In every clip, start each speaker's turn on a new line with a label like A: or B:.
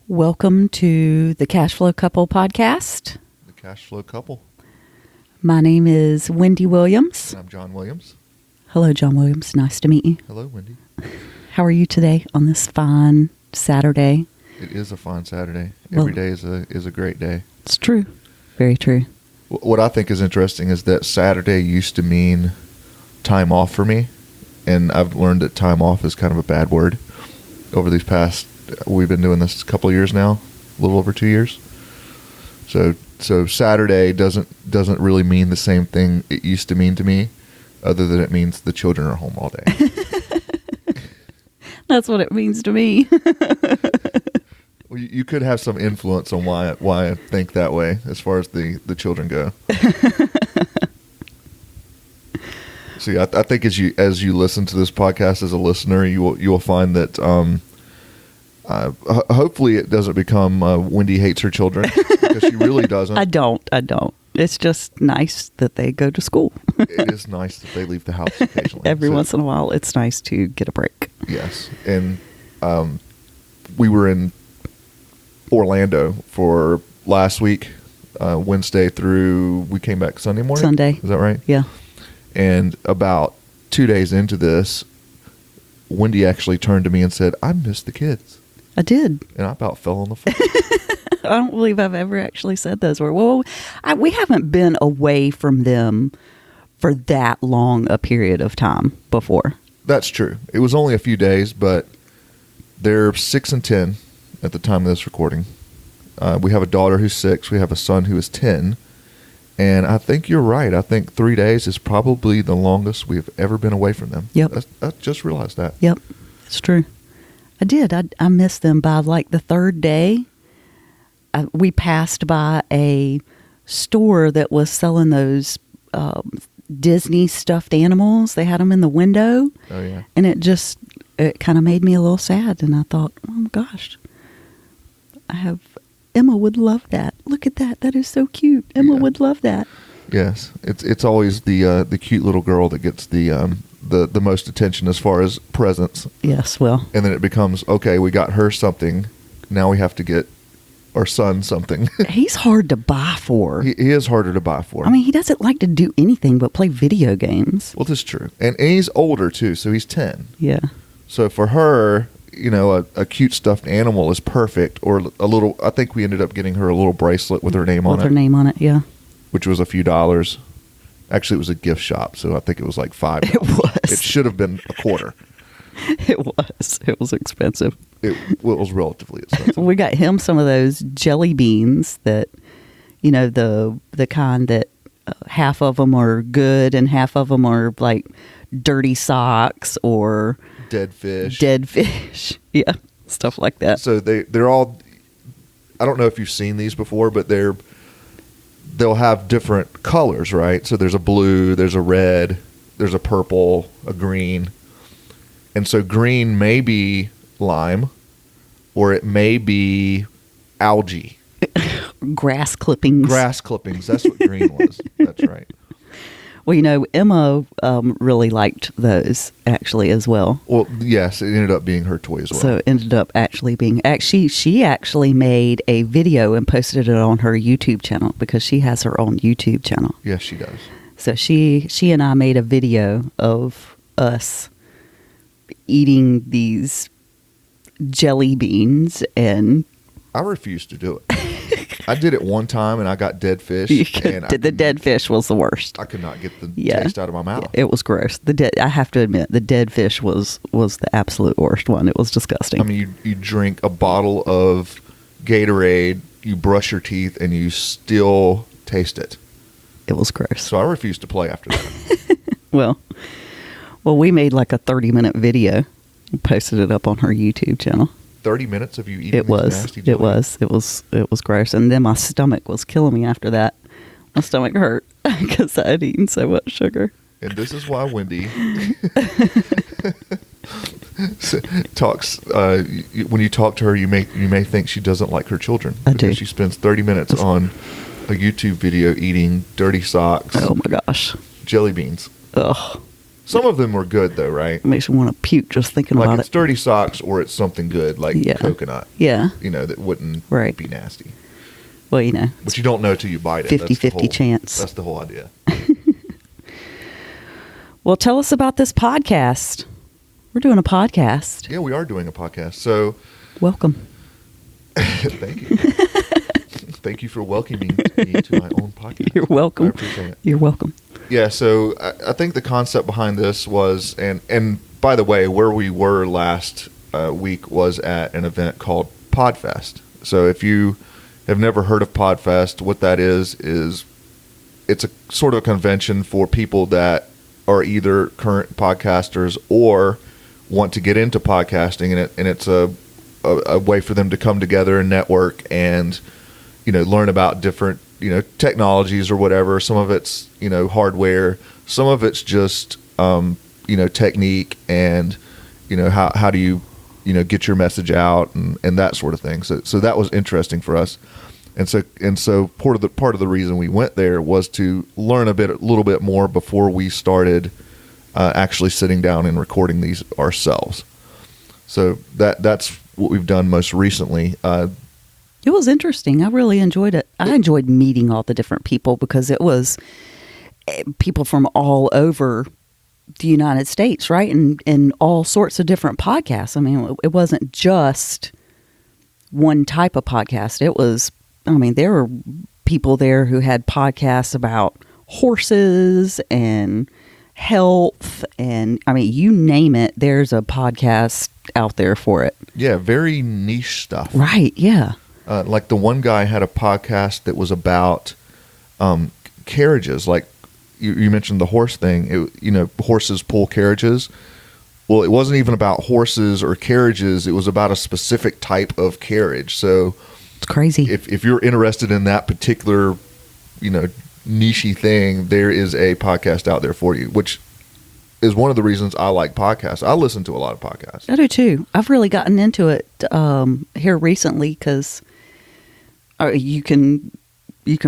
A: Welcome to the Cashflow Couple podcast.
B: The Cashflow Couple.
A: My name is Wendy Williams.
B: And I'm John Williams.
A: Hello, John Williams. Nice to meet you.
B: Hello, Wendy.
A: How are you today on this fine Saturday?
B: It is a fine Saturday. Every day is a great day.
A: It's true. Very true.
B: What I think is interesting is that Saturday used to mean time off for me, and I've learned that time off is kind of a bad word over these past. We've been doing this a couple of years now, a little over 2 years. So Saturday doesn't really mean the same thing it used to mean to me, other than it means the children are home all day.
A: That's what it means to me.
B: Well, you could have some influence on why I think that way as far as the children go. See, I think as you listen to this podcast as a listener, you will find that hopefully it doesn't become Wendy hates her children, because she really doesn't.
A: I don't. It's just nice that they go to school.
B: It is nice that they leave the house occasionally.
A: Every once in a while, it's nice to get a break.
B: Yes, and we were in Orlando for last week, Wednesday through, we came back Sunday morning?
A: Sunday.
B: Is that right?
A: Yeah.
B: And about 2 days into this, Wendy actually turned to me and said, I miss the kids.
A: I did.
B: And I about fell on the floor.
A: I don't believe I've ever actually said those words. Well, we haven't been away from them for that long a period of time before.
B: That's true. It was only a few days, but they're 6 and 10 at the time of this recording. We have a daughter who's 6. We have a son who is 10. And I think you're right. I think 3 days is probably the longest we've ever been away from them.
A: Yep.
B: I just realized that.
A: Yep. It's true. I did. I missed them by like the third day. We passed by a store that was selling those Disney stuffed animals. They had them in the window.
B: Oh, yeah.
A: And it kind of made me a little sad. And I thought, oh my gosh, Emma would love that. Look at that. That is so cute. Emma would love that.
B: Yes. It's always the cute little girl that gets the most attention as far as presents.
A: Yes, well.
B: And then it becomes, okay, we got her something. Now we have to get our son something.
A: He's hard to buy for.
B: He is harder to buy for.
A: I mean, he doesn't like to do anything but play video games.
B: Well, that's true. And he's older, too, so he's 10.
A: Yeah.
B: So for her, a cute stuffed animal is perfect. Or a little, I think we ended up getting her a little bracelet with her name on it.
A: With her name on it, yeah.
B: Which was a few dollars. Actually, it was a gift shop, so I think it was like $5.
A: It was.
B: It should have been a quarter.
A: It was. It was expensive.
B: It was relatively expensive.
A: We got him some of those jelly beans that, the kind that half of them are good and half of them are like dirty socks or
B: Dead fish.
A: Yeah, stuff like that.
B: So they're all, I don't know if you've seen these before, but they'll have different colors, right? So there's a blue, there's a red, there's a purple, a green. And so green may be lime, or it may be algae.
A: Grass clippings.
B: Grass clippings. That's what green was. That's right.
A: Well, Emma really liked those actually as well.
B: Well, yes, it ended up being her toy as well.
A: So it ended up actually being, she actually made a video and posted it on her YouTube channel, because she has her own YouTube channel.
B: Yes, she does.
A: So she and I made a video of us eating these jelly beans, and
B: I refused to do it. I did it one time and I got dead fish. And
A: the dead fish was the worst.
B: I could not get the taste out of my mouth.
A: It was gross. I have to admit, the dead fish was the absolute worst one. It was disgusting.
B: I mean, you drink a bottle of Gatorade, you brush your teeth, and you still taste it.
A: It was gross.
B: So I refused to play after that.
A: Well, we made like a 30-minute video and posted it up on her YouTube channel.
B: 30 minutes of you eating
A: It was.
B: nasty jelly?
A: It was gross. And then my stomach was killing me after that. My stomach hurt because I had eaten so much sugar.
B: And this is why Wendy talks. When you talk to her, you may think she doesn't like her children.
A: I do.
B: She spends 30 minutes on a YouTube video eating dirty socks.
A: Oh my gosh.
B: Jelly beans.
A: Ugh.
B: Some of them were good though, right?
A: It makes me want to puke just thinking
B: Like
A: about
B: it's
A: it.
B: dirty socks or it's something good like coconut.
A: Yeah.
B: That wouldn't
A: Right.
B: be nasty.
A: Well,
B: But you don't know till you bite it.
A: 50-50 chance.
B: That's the whole idea.
A: Well, tell us about this podcast. We're doing a podcast.
B: Yeah, we are doing a podcast. So
A: Welcome.
B: thank you. Thank you for welcoming me to my own podcast.
A: You're welcome.
B: I appreciate it.
A: You're welcome.
B: Yeah, so I think the concept behind this was, and by the way, where we were last week was at an event called Podfest. So if you have never heard of Podfest, what that is it's a sort of a convention for people that are either current podcasters or want to get into podcasting, and it's a way for them to come together and network and learn about different technologies or whatever. Some of it's hardware, some of it's just technique and how do you get your message out and that sort of thing. So that was interesting for us. And so part of the reason we went there was to learn a little bit more before we started actually sitting down and recording these ourselves. So that's what we've done most recently.
A: It was interesting. I really enjoyed it. I enjoyed meeting all the different people because it was people from all over the United States, right? And all sorts of different podcasts. I mean, it wasn't just one type of podcast. It was, there were people there who had podcasts about horses and health and, you name it, there's a podcast out there for it.
B: Yeah, very niche stuff.
A: Right, yeah.
B: Like the one guy had a podcast that was about carriages. Like you mentioned the horse thing. Horses pull carriages. Well, it wasn't even about horses or carriages. It was about a specific type of carriage. So
A: it's crazy.
B: If you're interested in that particular, niche-y thing, there is a podcast out there for you, which is one of the reasons I like podcasts. I listen to a lot of podcasts.
A: I do too. I've really gotten into it here recently because you can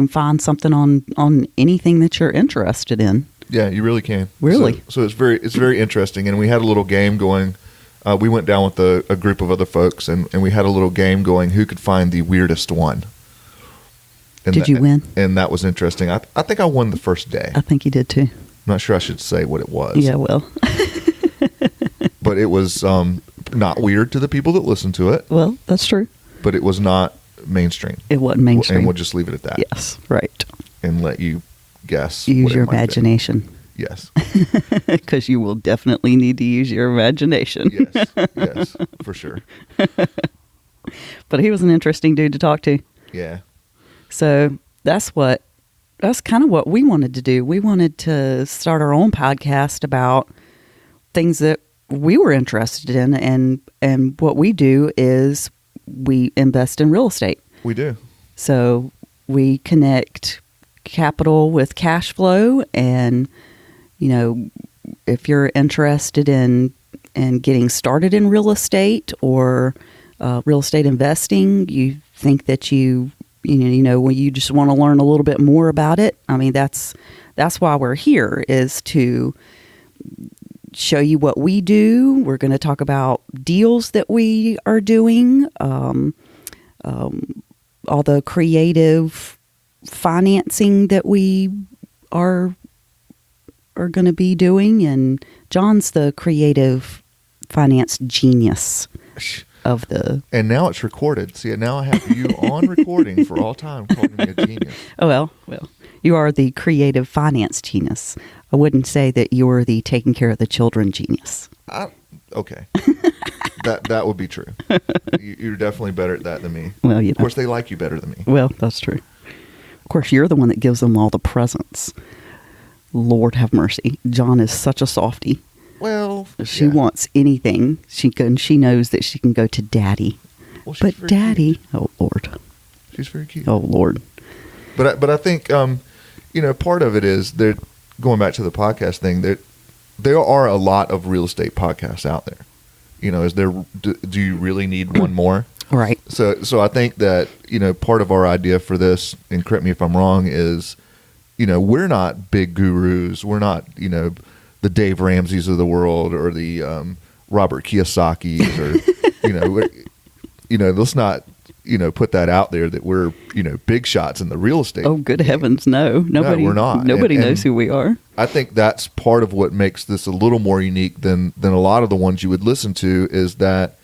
A: find something on anything that you're interested in.
B: Yeah, you really can.
A: Really?
B: So it's very interesting. And we had a little game going. We went down with a group of other folks, and we had a little game going. Who could find the weirdest one? And
A: Did you win?
B: And that was interesting. I think I won the first day.
A: I think you did too.
B: I'm not sure I should say what it was.
A: Yeah, well.
B: But it was not weird to the people that listened to it.
A: Well, that's true.
B: But it was not mainstream.
A: It wasn't mainstream.
B: And we'll just leave it at that.
A: Yes, right.
B: And let you guess.
A: Use
B: what it
A: your
B: might be.
A: imagination.
B: Yes.
A: Because you will definitely need to use your imagination.
B: Yes, for sure.
A: But he was an interesting dude to talk to.
B: Yeah.
A: So that's kind of what we wanted to do. We wanted to start our own podcast about things that we were interested in, and what we do is we invest in real estate.
B: We do.
A: So we connect capital with cash flow, and if you're interested in getting started in real estate or real estate investing, you think that when you just want to learn a little bit more about it. That's why we're here, is to show you what we do. We're going to talk about deals that we are doing, all the creative financing that we are going to be doing, and John's the creative finance genius of the...
B: And now it's recorded. See, now I have you on recording for all time calling me a genius.
A: Oh, well, you are the creative finance genius. I wouldn't say that you're the taking care of the children genius.
B: Okay. That would be true. You're definitely better at that than me.
A: Well,
B: Of course, they like you better than me.
A: Well, that's true. Of course, you're the one that gives them all the presents. Lord have mercy. John is such a softie.
B: Well,
A: She wants anything. She knows that she can go to Daddy.
B: Well, she's
A: but
B: very
A: Daddy,
B: cute.
A: oh Lord.
B: She's very cute.
A: Oh Lord.
B: But I think part of it is that, going back to the podcast thing, that there are a lot of real estate podcasts out there. Do you really need one more?
A: Right.
B: So I think that part of our idea for this, and correct me if I'm wrong, is we're not big gurus. We're not the the Dave Ramseys of the world or the Robert Kiyosaki's or let's not put that out there that we're big shots in the real estate.
A: Oh, good heavens, no! Nobody,
B: no, we're not.
A: Nobody knows who we are.
B: I think that's part of what makes this a little more unique than a lot of the ones you would listen to, is that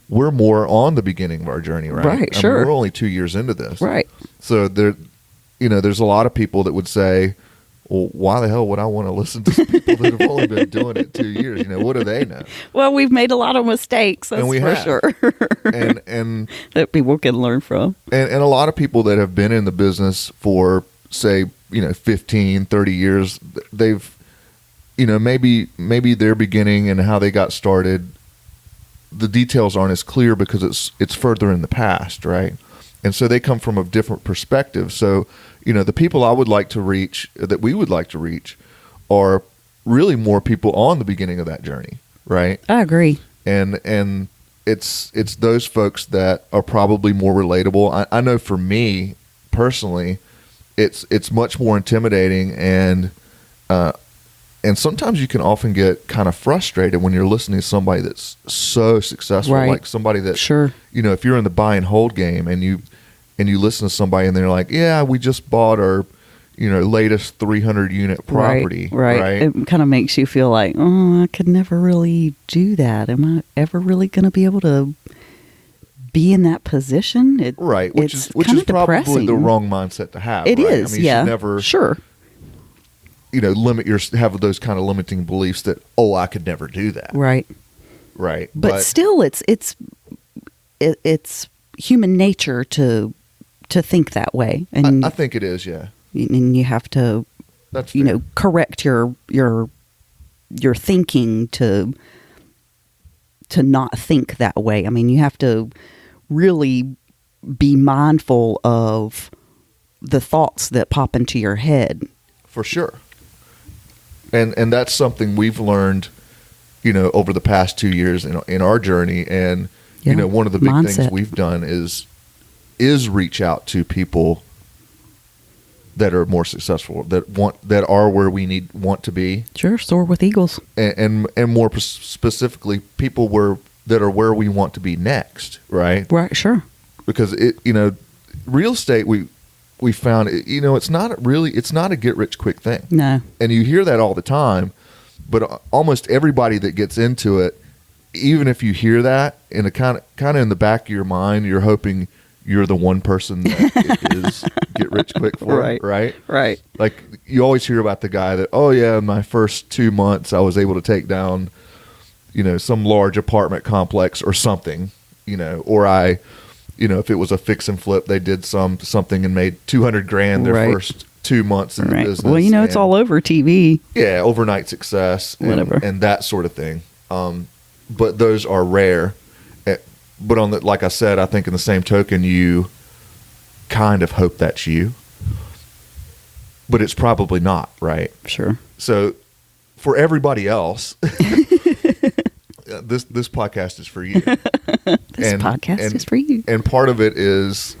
B: we're more on the beginning of our journey, right?
A: Right, sure.
B: We're only 2 years into this,
A: right?
B: So there's a lot of people that would say, well, why the hell would I want to listen to some people that have only been doing it 2 years? What do they know?
A: Well, we've made a lot of mistakes, that's for sure.
B: and
A: that people can learn from.
B: And a lot of people that have been in the business for, say, 15, 30 years, they've, maybe their beginning and how they got started, the details aren't as clear because it's further in the past, right? And so they come from a different perspective. So, the people I would like to reach, that we would like to reach, are really more people on the beginning of that journey, right?
A: I agree.
B: And it's those folks that are probably more relatable. I know for me personally, it's much more intimidating, and sometimes you can often get kind of frustrated when you're listening to somebody that's so successful,
A: right.
B: Like somebody that,
A: sure,
B: if you're in the buy and hold game and you listen to somebody and they're like, yeah, we just bought our latest 300 unit property, right?
A: It kind of makes you feel like, oh, I could never really do that. Am I ever really going to be able to be in that position?
B: Right, which is
A: probably
B: depressing. The wrong mindset to have.
A: It
B: right?
A: is,
B: I mean,
A: yeah.
B: You should never,
A: sure.
B: Have those kind of limiting beliefs that, oh, I could never do that.
A: Right.
B: Right.
A: But still, it's human nature to think that way, and
B: I think it is, yeah.
A: And you have to,
B: that's fair.
A: correct your thinking to not think that way. I mean, you have to really be mindful of the thoughts that pop into your head.
B: For sure. And that's something we've learned, over the past 2 years in our journey. And, one of the big things we've done is reach out to people that are more successful, that are where we want to be.
A: Sure, soar with eagles.
B: And more specifically, people that are where we want to be next, right?
A: Right, sure.
B: Because real estate, we found, it's not a get rich quick thing.
A: No.
B: And you hear that all the time, but almost everybody that gets into it, even if you hear that, in a kind of in the back of your mind, you're hoping you're the one person that it is get rich quick for, right?
A: Right.
B: Like, you always hear about the guy that, oh yeah, in my first 2 months, I was able to take down, some large apartment complex or something, or I, if it was a fix and flip, they did something and made $200,000 their first 2 months in the business.
A: Well, it's all over TV.
B: Yeah, overnight success,
A: whatever,
B: and that sort of thing. But those are rare. But like I said, I think in the same token, you kind of hope that's you, but it's probably not, right?
A: Sure.
B: So for everybody else, this podcast is for you.
A: This podcast is for you.
B: And part of it is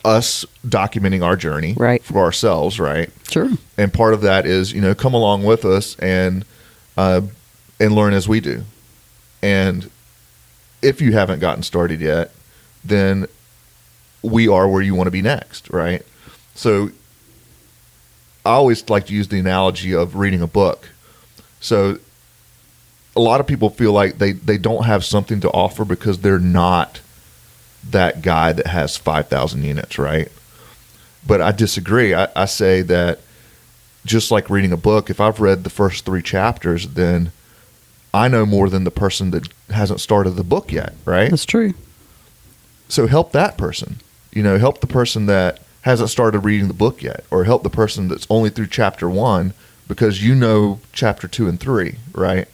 B: us documenting our journey,
A: right,
B: for ourselves, right?
A: Sure.
B: And part of that is, come along with us and learn as we do. And if you haven't gotten started yet, then we are where you want to be next, right? So I always like to use the analogy of reading a book. So a lot of people feel like they don't have something to offer because they're not that guy that has 5,000 units, right? But I disagree. I say that just like reading a book, if I've read the first 3 chapters, then I know more than the person that hasn't started the book yet, right?
A: That's true.
B: So help that person. Help the person that hasn't started reading the book yet, or help the person that's only through chapter 1 because chapter 2 and 3, right?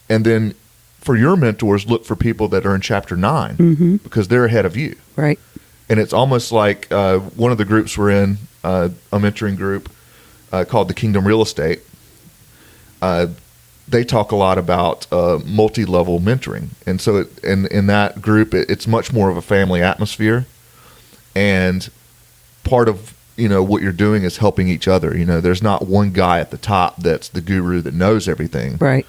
B: And then for your mentors, look for people that are in chapter 9,
A: mm-hmm,
B: because they're ahead of you.
A: Right.
B: And it's almost like one of the groups we're in, a mentoring group called the Kingdom Real Estate. They talk a lot about multi-level mentoring. And so in that group, it's much more of a family atmosphere. And part of what you're doing is helping each other. There's not one guy at the top that's the guru that knows everything.
A: Right.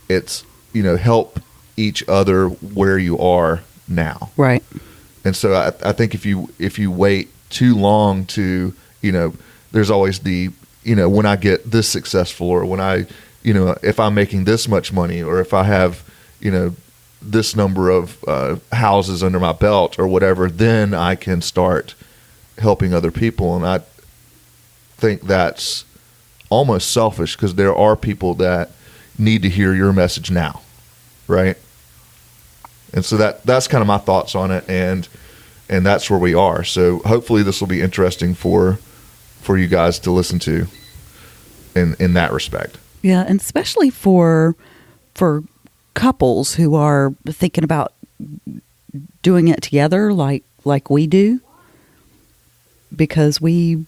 B: It's, help each other where you are now.
A: Right.
B: And so I think if you wait too long to, there's always the, when I get this successful, or when I, if I'm making this much money, or if I have, this number of houses under my belt or whatever, then I can start helping other people. And I think that's almost selfish, because there are people that need to hear your message now, right? And so that's kind of my thoughts on it, and that's where we are. So hopefully this will be interesting for you guys to listen to in that respect.
A: Yeah, and especially for couples who are thinking about doing it together like we do, because we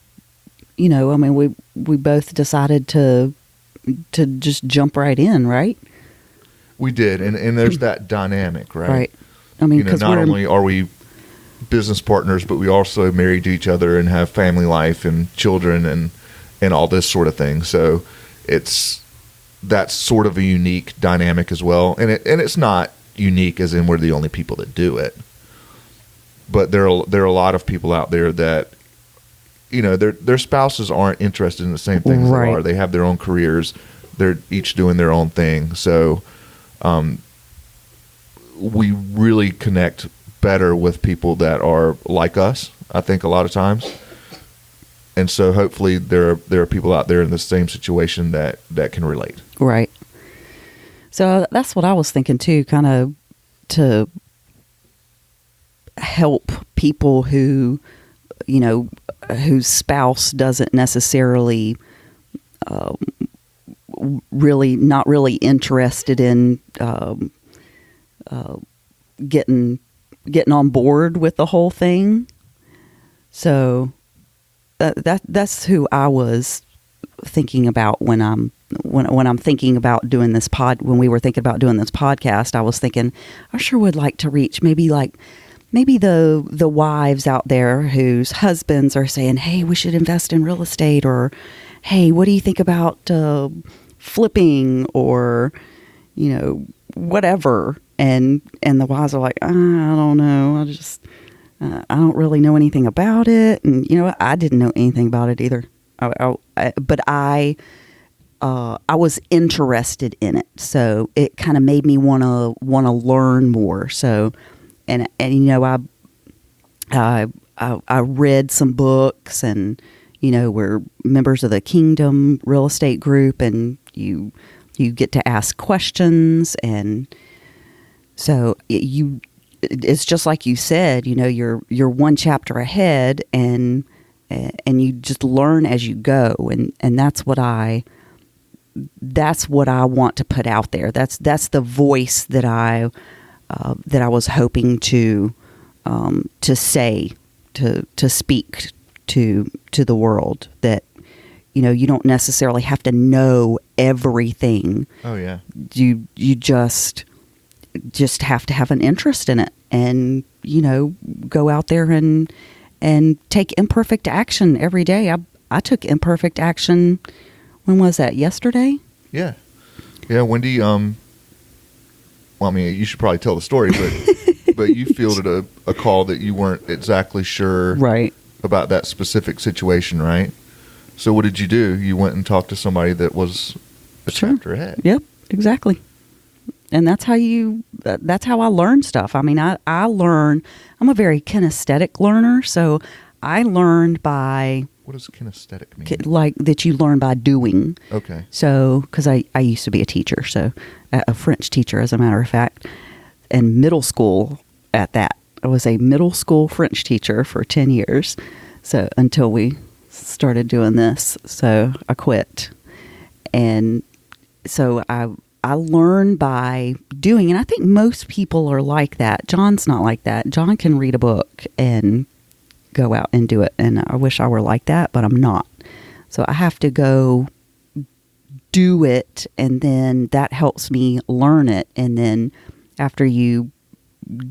A: both decided to just jump right in, right?
B: We did, and there's that dynamic, right?
A: Right. I mean, because
B: not only are we business partners, but we also married to each other and have family life and children and all this sort of thing. So that's sort of a unique dynamic as well. And it's not unique as in we're the only people that do it, but there are a lot of people out there that their spouses aren't interested in the same things
A: right.
B: they are. They have their own careers. They're each doing their own thing. So we really connect better with people that are like us, I think, a lot of times. And so hopefully there are people out there in the same situation that can relate.
A: Right. So that's what I was thinking too, kind of to help people who, whose spouse doesn't necessarily not really interested in getting on board with the whole thing. So that's who I was thinking about when I'm thinking about doing this when we were thinking about doing this podcast. I was thinking I sure would like to reach maybe the wives out there whose husbands are saying, hey, we should invest in real estate, or hey, what do you think about flipping, or whatever. And the wives are like, I don't know. I don't really know anything about it. And I didn't know anything about it either. But I was interested in it. So it kind of made me want to learn more. So, and I read some books, and, we're members of the Kingdom Real Estate Group, and you get to ask questions. And so it's just like you said, you're one chapter ahead, and you just learn as you go. And that's what I want to put out there. That's the voice that I was hoping to say, to speak to the world, that, you don't necessarily have to know everything.
B: Oh yeah.
A: You just have to have an interest in it, and, go out there and take imperfect action every day. I took imperfect action. When was that? Yesterday?
B: Yeah. Yeah. Wendy, well, I mean, you should probably tell the story, but you fielded a call that you weren't exactly sure
A: right.
B: about that specific situation, right? So what did you do? You went and talked to somebody that was a chapter ahead.
A: Yep, exactly. And that's how I learn stuff. I mean, I learn, I'm a very kinesthetic learner, so I learned by...
B: What does kinesthetic mean?
A: Like that you learn by doing.
B: Okay.
A: So, because I used to be a teacher, so a French teacher, as a matter of fact, and middle school at that. I was a middle school French teacher for 10 years, so until we started doing this. So I quit. And so I learn by doing, and I think most people are like that. John's not like that. John can read a book and go out and do it, and I wish I were like that, but I'm not. So I have to go do it, and then that helps me learn it. And then after you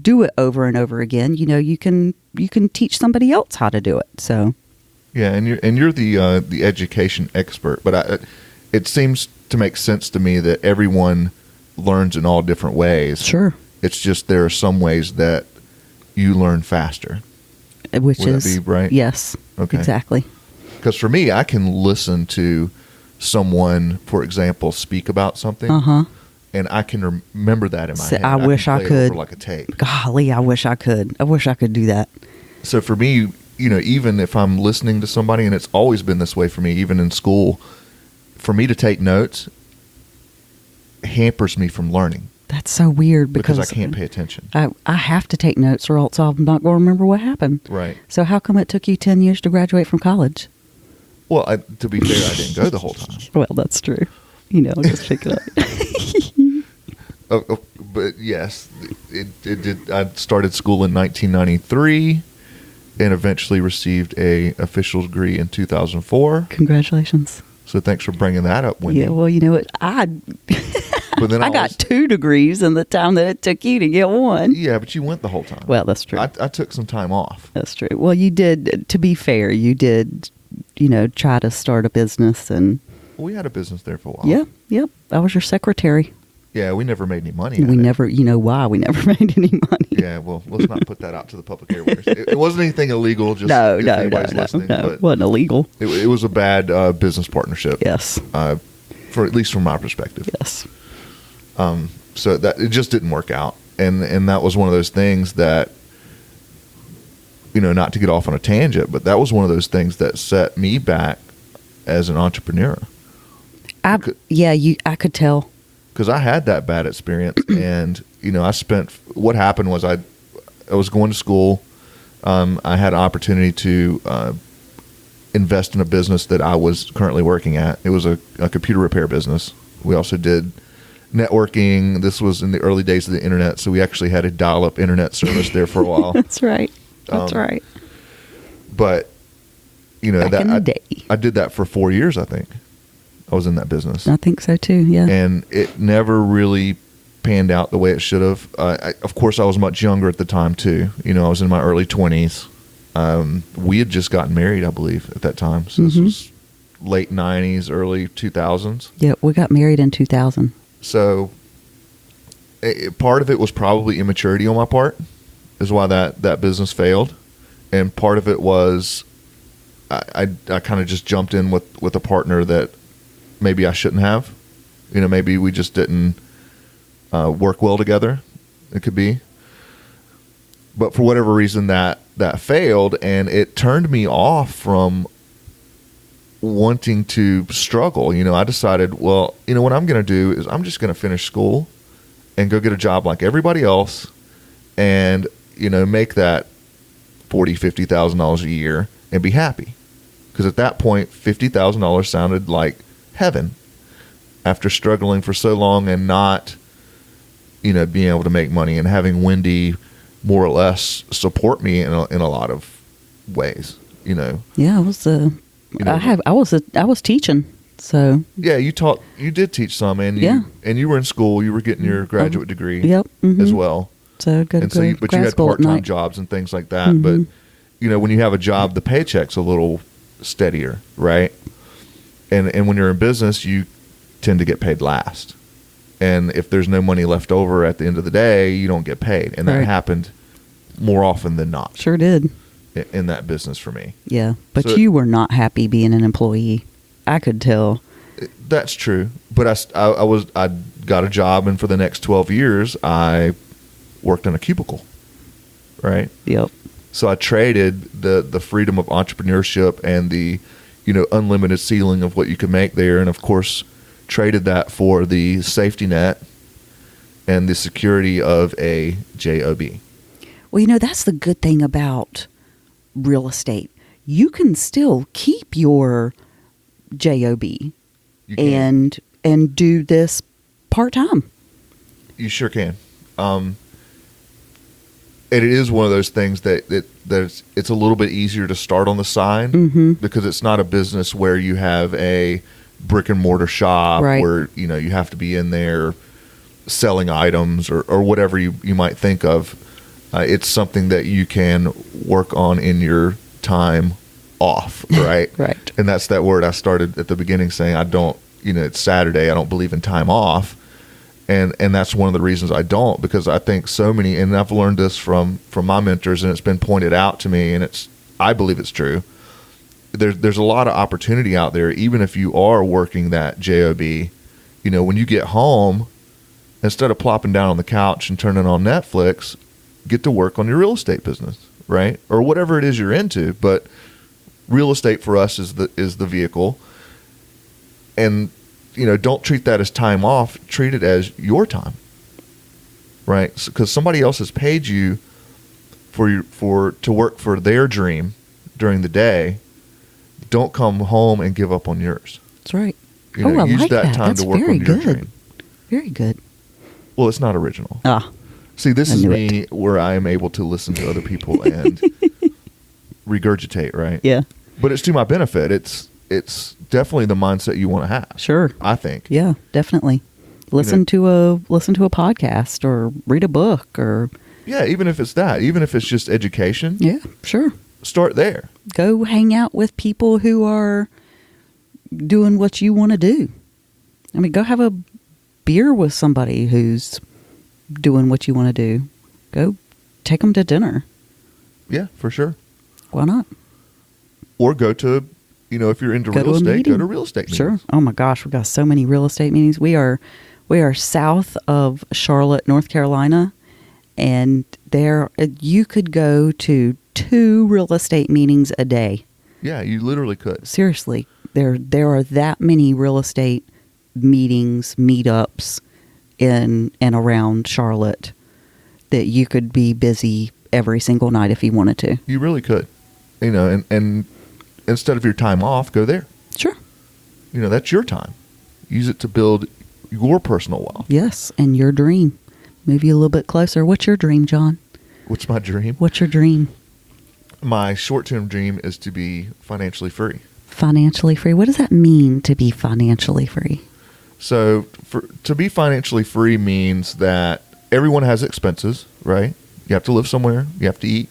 A: do it over and over again, you can teach somebody else how to do it. So
B: Yeah, and you're the education expert, but it seems to make sense to me that everyone learns in all different ways.
A: Sure.
B: It's just there are some ways that you learn faster.
A: Which
B: Would
A: is
B: that be right?
A: Yes.
B: Okay.
A: Exactly.
B: Because for me, I can listen to someone, for example, speak about something, and I can remember that in my head.
A: I wish I
B: play it
A: could.
B: over like a tape.
A: Golly, I wish I could. I wish I could do that.
B: So for me, even if I'm listening to somebody, and it's always been this way for me, even in school, for me to take notes hampers me from learning.
A: That's so weird because
B: I can't pay attention.
A: I have to take notes or else I'm not going to remember what happened.
B: Right.
A: So how come it took you 10 years to graduate from college?
B: Well, to be fair, I didn't go the whole time.
A: Well, that's true. Just pick it up.
B: But yes, it did. I started school in 1993 and eventually received a official degree in 2004.
A: Congratulations.
B: So thanks for bringing that up, Wendy.
A: Yeah, well, you know what?
B: But then
A: I got 2 degrees in the time that it took you to get one.
B: Yeah, but you went the whole time.
A: Well, that's true.
B: I took some time off.
A: That's true. Well, you did, to be fair, you did, try to start a business and...
B: We had a business there for a while.
A: Yep. I was your secretary.
B: Yeah, we never made any money.
A: We never, why? We never made any money.
B: Yeah, well, let's not put that out to the public airways. It wasn't anything illegal. Just
A: No,
B: listening,
A: it wasn't illegal.
B: It was a bad business partnership.
A: Yes.
B: For at least from my perspective.
A: Yes.
B: So that it just didn't work out, and that was one of those things that, not to get off on a tangent, but that was one of those things that set me back as an entrepreneur.
A: I could tell.
B: Because I had that bad experience, and what happened was I was going to school. I had an opportunity to invest in a business that I was currently working at. It was a computer repair business. We also did networking. This was in the early days of the internet, so we actually had a dial-up internet service there for a while.
A: That's right. That's right.
B: But
A: back in the day,
B: I did that for 4 years. I think I was in that business.
A: I think so too. Yeah,
B: and it never really panned out the way it should have. Of course, I was much younger at the time too. I was in my early 20s. We had just gotten married, I believe, at that time. So this was late 90s, early 2000s.
A: Yeah, we got married in 2000.
B: So part of it was probably immaturity on my part, is why that business failed. And part of it was I kind of just jumped in with a partner that maybe I shouldn't have. Maybe we just didn't work well together. It could be. But for whatever reason, that failed, and it turned me off from wanting to struggle. I decided, well, what I'm going to do is I'm just going to finish school and go get a job like everybody else and, make that $40,000, $50,000 a year and be happy. Because at that point, $50,000 sounded like heaven after struggling for so long and not, being able to make money and having Wendy more or less support me in a lot of ways, Yeah,
A: I was I was teaching, so
B: yeah, you did teach some, and you were in school, you were getting your graduate degree,
A: yep,
B: as well.
A: So good.
B: But you had part-time jobs and things like that. But when you have a job, the paycheck's a little steadier, right? And when you're in business, you tend to get paid last. And if there's no money left over at the end of the day, you don't get paid. And that happened more often than not.
A: Sure did.
B: In that business for me.
A: Yeah. But you were not happy being an employee. I could tell.
B: That's true. But I got a job, and for the next 12 years, I worked in a cubicle. Right?
A: Yep.
B: So I traded the freedom of entrepreneurship and the, unlimited ceiling of what you could make there. And of course, traded that for the safety net and the security of a job.
A: Well, that's the good thing about real estate. You can still keep your job and do this part-time.
B: You sure can. And it is one of those things that it's a little bit easier to start on the side because it's not a business where you have a brick and mortar shop where you have to be in there selling items or whatever you might think of. It's something that you can work on in your time off, right?
A: Right.
B: And that's that word I started at the beginning saying, I don't, it's Saturday. I don't believe in time off. And that's one of the reasons I don't, because I think so many, and I've learned this from my mentors, and it's been pointed out to me, and I believe it's true. There's a lot of opportunity out there, even if you are working that job. When you get home, instead of plopping down on the couch and turning on Netflix, get to work on your real estate business, right? Or whatever it is you're into. But real estate for us is the vehicle. And don't treat that as time off. Treat it as your time, right? Because somebody else has paid you to work for their dream during the day. Don't come home and give up on yours.
A: That's right.
B: I use
A: like
B: that time
A: That's
B: to work
A: very
B: on your
A: good.
B: dream.
A: Very good.
B: Well, it's not original.
A: I
B: See, this is
A: knew
B: me where I am able to listen to other people and regurgitate, right?
A: Yeah.
B: But it's to my benefit. It's definitely the mindset you want to have.
A: Sure.
B: I think.
A: Yeah, definitely. Listen to a podcast or read a book or.
B: Yeah, even if it's that, even if it's just education.
A: Yeah, sure.
B: Start there.
A: Go hang out with people who are doing what you want to do. I mean, go have a beer with somebody who's doing what you want to do. Go take them to dinner.
B: Yeah, for sure.
A: Why not?
B: Or go to, if you're into real estate, go to real estate meetings.
A: Sure. Oh my gosh, we've got so many real estate meetings. We are south of Charlotte, North Carolina, and there you could go to 2 real estate meetings a day.
B: Yeah, you literally could.
A: Seriously, there are that many real estate meetings, meetups in and around Charlotte that you could be busy every single night if you wanted to.
B: You really could. And instead of your time off, go there.
A: Sure.
B: That's your time. Use it to build your personal wealth.
A: Yes, and your dream. Move you a little bit closer. What's your dream, John?
B: What's my dream?
A: What's your dream?
B: My short-term dream is to be financially free.
A: Financially free? What does that mean to be financially free?
B: So to be financially free means that everyone has expenses, right? You have to live somewhere. You have to eat,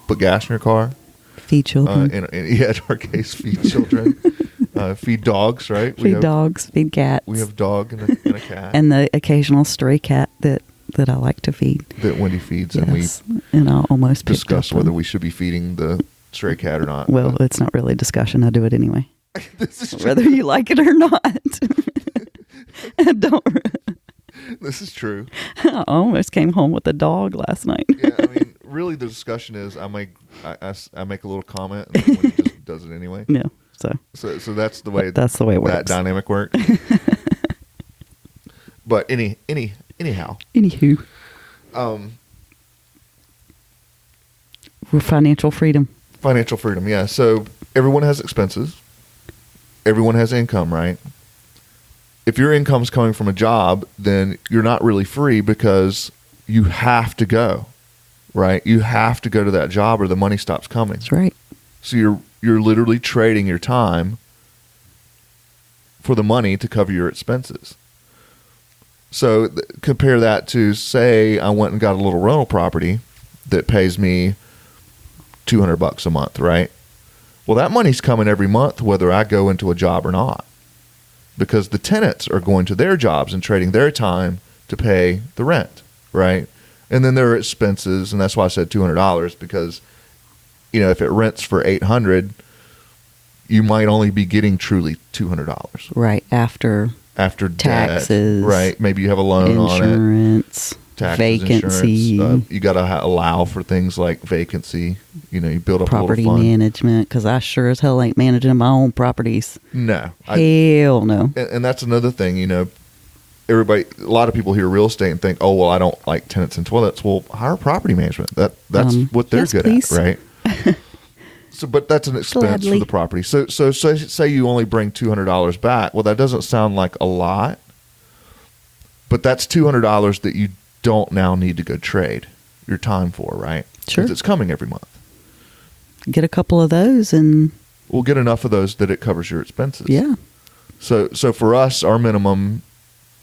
B: put gas in your car.
A: Feed children.
B: In our case, feed children. Feed dogs, right?
A: Feed dogs, feed cats.
B: We have a dog and a cat.
A: And the occasional stray cat that I like to feed.
B: That Wendy feeds.
A: Yes. And I almost
B: discuss whether we should be feeding the stray cat or not.
A: Well, it's not really a discussion. I do it anyway.
B: This is
A: whether you like it or not. Don't.
B: This is true.
A: I almost came home with a dog last night.
B: Yeah, I mean, really, the discussion is I make a little comment, and then Wendy just does it anyway.
A: Yeah.
B: So that's the way.
A: That's the way it works.
B: That dynamic works. But anyhow.
A: Anywho. We're financial freedom.
B: Financial freedom, yeah. So everyone has expenses. Everyone has income, right? If your income's coming from a job, then you're not really free because you have to go, right? You have to go to that job or the money stops coming.
A: That's right.
B: So you're literally trading your time for the money to cover your expenses. So compare that to, say, I went and got a little rental property that pays me $200 a month, right? Well, that money's coming every month whether I go into a job or not, because the tenants are going to their jobs and trading their time to pay the rent, right? And then there are expenses, and that's why I said $200, because if it rents for $800, you might only be getting truly $200.
A: Right, after taxes,
B: debt, right? Maybe you have a loan on it.
A: Insurance, vacancy.
B: Insurance, you got to allow for things like vacancy. You build up
A: property
B: a little fund.
A: Management, because I sure as hell ain't managing my own properties.
B: No.
A: Hell no.
B: And that's another thing, a lot of people hear real estate and think, oh, well, I don't like tenants and toilets. Well, hire property management. That's what they're good
A: please.
B: at, right? But that's an expense for the property. So say you only bring $200 back. Well, that doesn't sound like a lot, but that's $200 that you don't now need to go trade your time for, right?
A: Sure.
B: Because it's coming every month.
A: Get a couple of those and
B: we'll get enough of those that it covers your expenses.
A: Yeah.
B: So for us, our minimum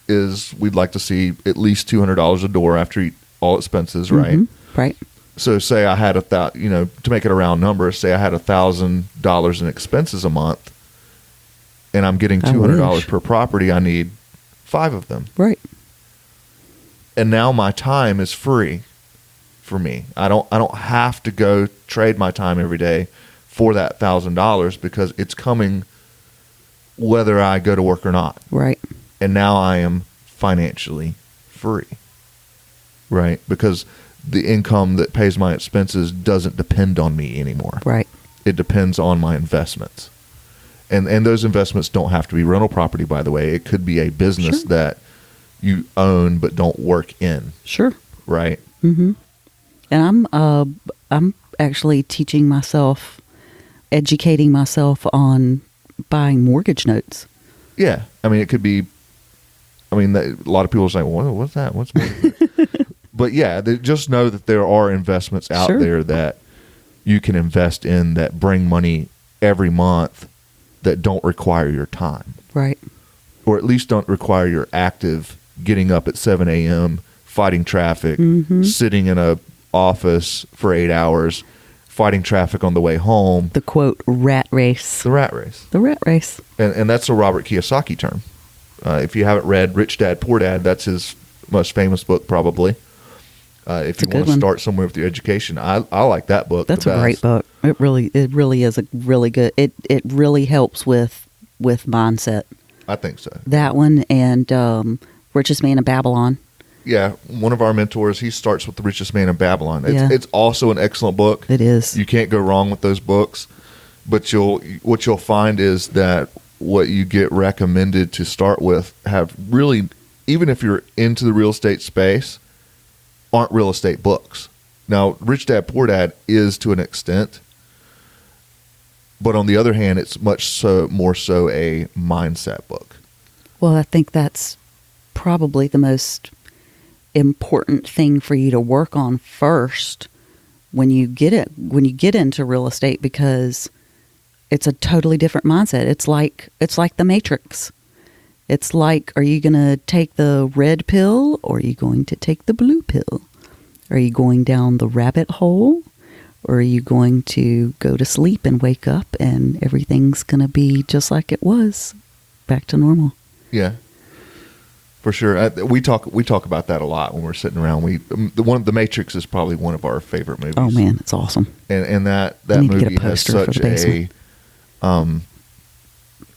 B: is we'd like to see at least $200 a door after all expenses, right?
A: Mm-hmm. Right.
B: So say I had to make it a round number, say I had $1,000 in expenses a month, and I'm getting $200 per property. I need 5 of them.
A: Right.
B: And now my time is free for me. I don't have to go trade my time every day for that $1,000 because it's coming whether I go to work or not.
A: Right.
B: And now I am financially free. Right? Because the income that pays my expenses doesn't depend on me anymore.
A: Right.
B: It depends on my investments. And those investments don't have to be rental property, by the way. It could be a business that you own but don't work in.
A: Sure.
B: Right?
A: Mm-hmm. And I'm actually educating myself on buying mortgage notes.
B: Yeah. I mean, it could be, a lot of people say, well, what's that? What's mortgage? But yeah, just know that there are investments out there that you can invest in that bring money every month that don't require your time.
A: Right.
B: Or at least don't require your active getting up at 7 a.m., fighting traffic, sitting in a office for 8 hours, fighting traffic on the way home.
A: The quote, rat race.
B: The rat race.
A: The rat race.
B: And that's a Robert Kiyosaki term. If you haven't read Rich Dad, Poor Dad, that's his most famous book probably. If you want to start somewhere with your education, I like that book.
A: That's a great book. It really is a really good. It really helps with mindset.
B: I think so.
A: That one and Richest Man in Babylon.
B: Yeah, one of our mentors, he starts with The Richest Man in Babylon. It's also an excellent book.
A: It is.
B: You can't go wrong with those books. But what you'll find is that what you get recommended to start with have really, even if you're into the real estate space, aren't real estate books. Now, Rich Dad, Poor Dad is to an extent, but on the other hand, it's more so a mindset book.
A: Well, I think that's probably the most important thing for you to work on first when you get into real estate, because it's a totally different mindset. It's like the Matrix. It's like, are you going to take the red pill or are you going to take the blue pill? Are you going down the rabbit hole or are you going to go to sleep and wake up and everything's going to be just like it was, back to normal? Yeah,
B: for sure. We talk about that a lot when we're sitting around. The Matrix is probably one of our favorite movies.
A: Oh man, it's awesome.
B: And that movie has such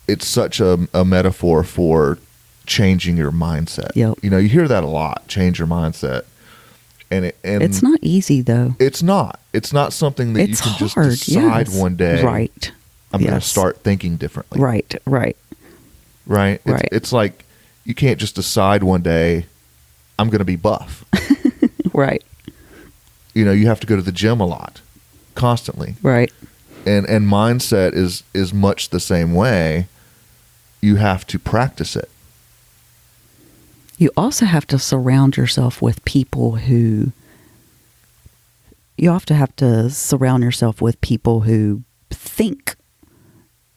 B: it's such a metaphor for changing your mindset.
A: Yep.
B: You hear that a lot, change your mindset. And
A: it's not easy though.
B: It's not something that you can just decide one day.
A: Right.
B: I'm going to start thinking differently.
A: Right.
B: It's like you can't just decide one day I'm going to be buff.
A: Right.
B: You have to go to the gym a lot, constantly.
A: Right.
B: And mindset is much the same way. You have to practice it.
A: You also have to surround yourself with people who think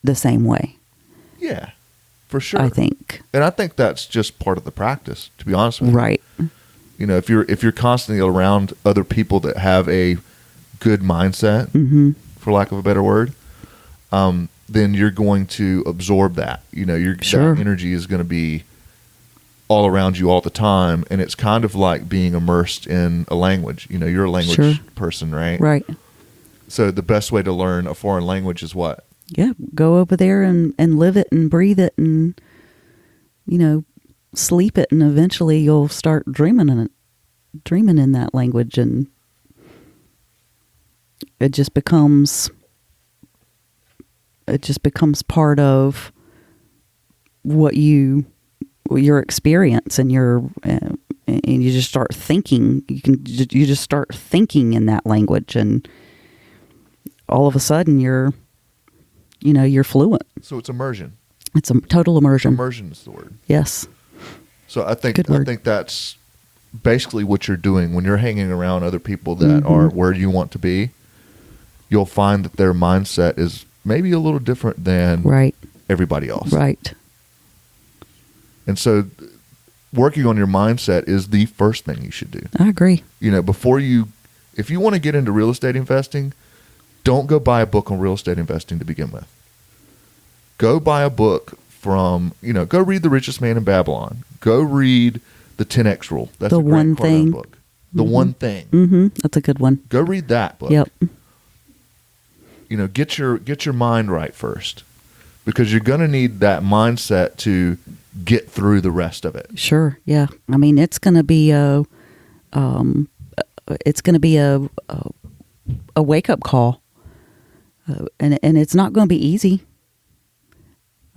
A: the same way.
B: Yeah, for sure.
A: I think.
B: And I think that's just part of the practice, to be honest with you.
A: Right.
B: If you're constantly around other people that have a good mindset, for lack of a better word, then you're going to absorb that. That energy is going to be all around you all the time, and it's kind of like being immersed in a language. You're a language person, right?
A: Right.
B: So the best way to learn a foreign language is what?
A: Yeah, go over there and live it and breathe it and, sleep it, and eventually you'll start dreaming in that language, and it just becomes part of your experience, and and you just start thinking. You just start thinking in that language, and all of a sudden you're fluent.
B: So it's immersion.
A: It's a total immersion.
B: Immersion is the word.
A: Yes.
B: So I think that's basically what you're doing when you're hanging around other people that are where you want to be. You'll find that their mindset is maybe a little different than everybody else.
A: Right.
B: And so working on your mindset is the first thing you should do.
A: I agree.
B: Before you If you want to get into real estate investing, don't go buy a book on real estate investing to begin with. Go buy a book from, go read The Richest Man in Babylon. Go read The 10X Rule. That's
A: The
B: a
A: One
B: Grant Cardone
A: Thing.
B: book. The One Thing.
A: Mm-hmm. That's a good one.
B: Go read that book.
A: Yep.
B: Get your mind right first, because you're going to need that mindset to get through the rest of it.
A: Sure. Yeah. I mean, it's going to be a wake up call, and it's not going to be easy.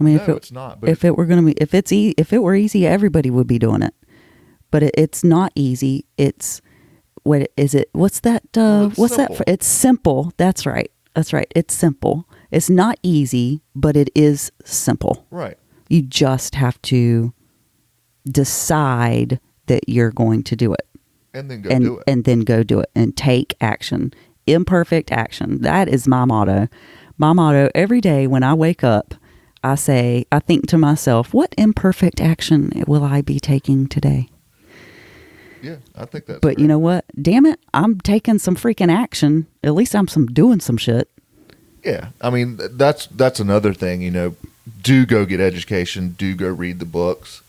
A: I mean,
B: No, it's not. But
A: if it were easy, everybody would be doing it. But it's not easy. It's what is it? What's that? What's
B: simple.
A: that? It's simple. That's right. That's right. It's simple. It's not easy, but it is simple.
B: Right.
A: You just have to decide that you're going to do it.
B: And then go do it.
A: And then go do it and take action. Imperfect action. That is my motto. My motto every day when I wake up, I think to myself, what imperfect action will I be taking today?
B: Yeah, I think that's
A: But
B: great.
A: you know what? Damn it. I'm taking some freaking action. At least I'm doing some shit.
B: Yeah. I mean, that's another thing, do go get education, do go read the books,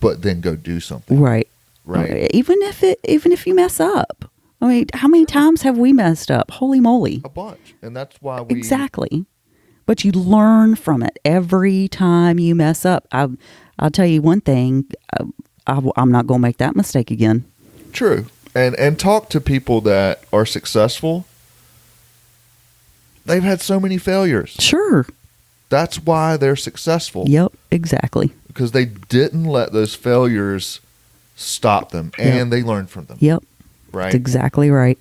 B: but then go do something.
A: Right.
B: Right.
A: Even if you mess up. I mean, how many times have we messed up? Holy moly.
B: A bunch. And that's why we
A: Exactly. But you learn from it every time you mess up. I'll tell you one thing. I'm not going to make that mistake again.
B: True. And talk to people that are successful. They've had so many failures.
A: Sure.
B: That's why they're successful.
A: Yep, exactly.
B: Because they didn't let those failures stop them, and they learned from them.
A: Yep.
B: Right?
A: That's exactly right.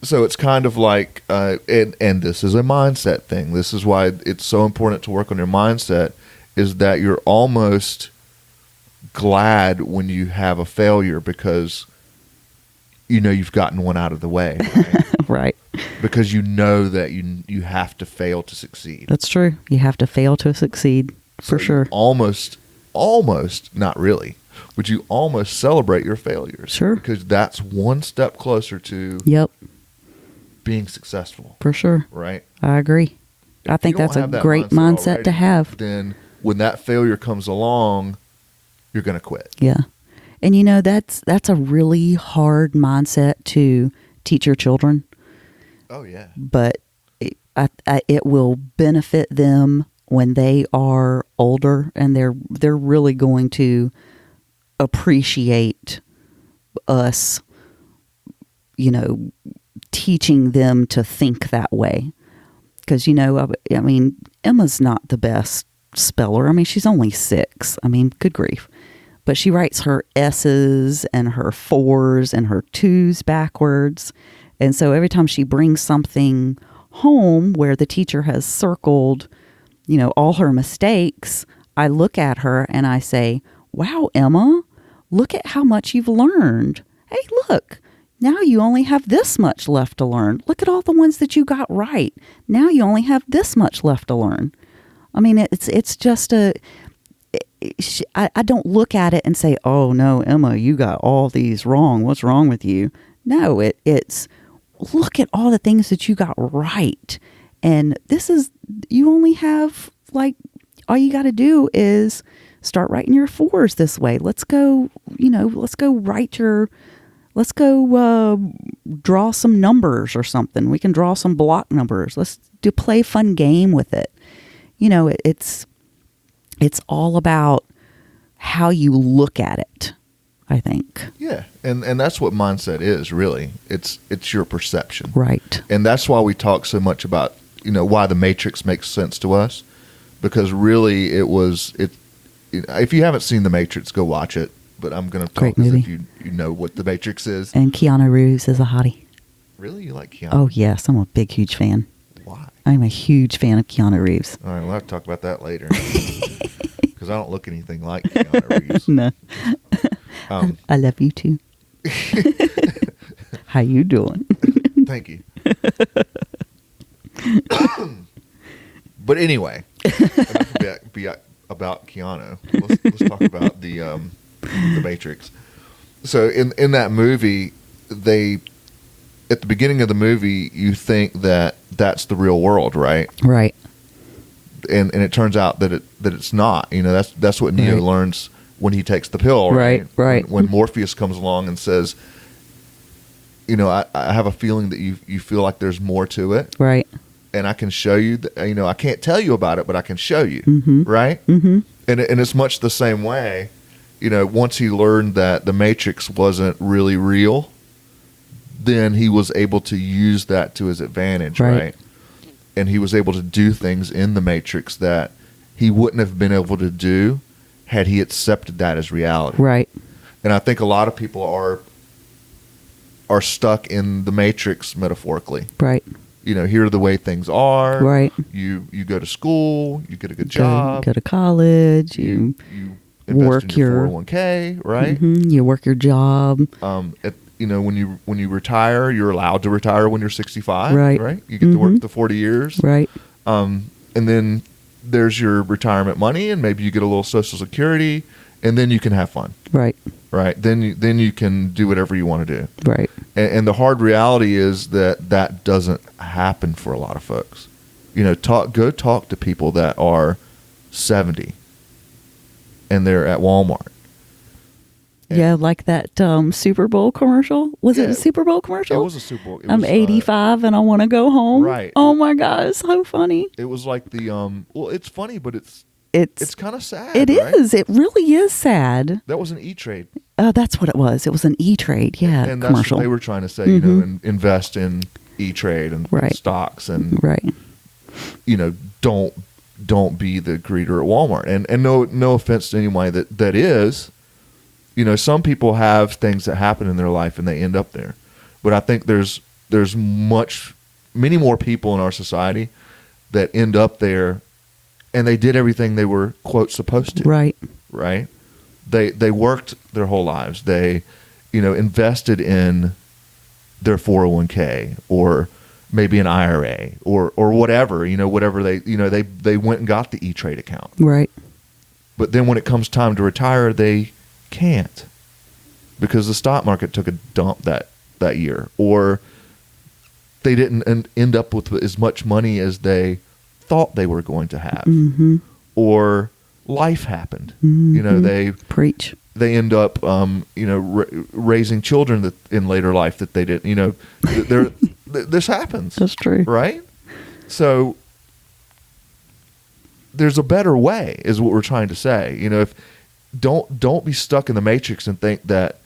B: So it's kind of like, and this is a mindset thing. This is why it's so important to work on your mindset, is that you're almost glad when you have a failure because you've gotten one out of the way. Right?
A: Right.
B: Because you know that you have to fail to succeed.
A: That's true. You have to fail to succeed, for
B: So
A: sure.
B: Almost, not really, but you almost celebrate your failures.
A: Sure.
B: Because that's one step closer to
A: Yep,
B: being successful.
A: for sure.
B: Right?
A: I agree. I
B: If
A: think
B: you don't
A: that's a
B: have that
A: great mindset
B: already,
A: to have.
B: Then when that failure comes along, you're going to quit.
A: Yeah. And that's a really hard mindset to teach your children,
B: Oh, yeah.
A: but it will benefit them when they are older, and they're really going to appreciate us, teaching them to think that way. Because, I mean, Emma's not the best speller. I mean, she's only 6. I mean, good grief. But she writes her S's and her 4s and her 2s backwards. And so every time she brings something home where the teacher has circled, all her mistakes, I look at her and I say, wow, Emma, look at how much you've learned. Hey, look, now you only have this much left to learn. Look at all the ones that you got right. Now you only have this much left to learn. I mean, it's just I don't look at it and say, oh no, Emma, you got all these wrong. What's wrong with you? No, it's look at all the things that you got right. And you only have, all you got to do is start writing your 4s this way. Let's go draw some numbers or something. We can draw some block numbers. Let's play a fun game with it. It's all about how you look at it, I think.
B: Yeah, and that's what mindset is, really. It's your perception.
A: Right.
B: And that's why we talk so much about, why the Matrix makes sense to us, because really if you haven't seen the Matrix, go watch it, but I'm going to talk as if you know what the Matrix is.
A: And Keanu Reeves is a hottie.
B: Really? You like Keanu?
A: Oh, yes. I'm a big, huge fan.
B: Why?
A: I'm a huge fan of Keanu Reeves.
B: All right, we'll have to talk about that later. Because I don't look anything like Keanu Reeves.
A: No. I love you too. How you doing?
B: Thank you. But anyway, enough about Keanu. Let's talk about the Matrix. So in that movie, they at the beginning of the movie, you think that that's the real world, right?
A: Right.
B: And it turns out that it's not. You know, that's what Neo learns when he takes the pill, right?
A: Right.
B: When Morpheus comes along and says, you know, I have a feeling that you feel like there's more to it,
A: right?
B: And I can show you. You know, I can't tell you about it, but I can show you, right?
A: Mm-hmm.
B: And it's much the same way. You know, once he learned that the Matrix wasn't really real, then he was able to use that to his advantage, right? And he was able to do things in the Matrix that he wouldn't have been able to do had he accepted that as reality.
A: Right.
B: And I think a lot of people are stuck in the Matrix metaphorically.
A: Right.
B: You know, here are the way things are.
A: Right.
B: You go to school, you get a good job.
A: Go to college, you
B: invest
A: work
B: in your 401k, right?
A: Mm-hmm, you work your job.
B: You know, when you retire, you're allowed to retire when you're 65,
A: right?
B: You get to work the 40 years,
A: right?
B: And then there's your retirement money, and maybe you get a little Social Security, and then you can have fun,
A: right?
B: Then you can do whatever you want to do,
A: right?
B: And the hard reality is that doesn't happen for a lot of folks. You know, go talk to people that are 70, and they're at Walmart.
A: Yeah, like that Super Bowl commercial. Was it a Super Bowl commercial?
B: It was a Super Bowl.
A: I'm 85 and I want to go home.
B: Right.
A: Oh my God, it's so funny.
B: It was like the well, it's funny, but it's kind of sad.
A: It
B: right?
A: is. It really is sad.
B: That was an E-Trade.
A: That's what it was. It was an E-Trade. Yeah,
B: and that's
A: commercial.
B: what they were trying to say. You know, invest in E-Trade and stocks, and you know, don't be the greeter at Walmart. And no offense to anyone that is. You know, some people have things that happen in their life and they end up there. But I think there's many more people in our society that end up there and they did everything they were, quote, supposed to. Right. They worked their whole lives. They, you know, invested in their 401k or maybe an IRA or whatever, you know, whatever they went and got the E-Trade account. Right. But then when it comes time to retire, they can't because the stock market took a dump that year, or they didn't end up with as much money as they thought they were going to have, or life happened. You know, they end up you know, raising children that in later life that they didn't. You know, this happens. That's true, right? So there's a better way, is what we're trying to say. You know, if don't be stuck in the Matrix and think that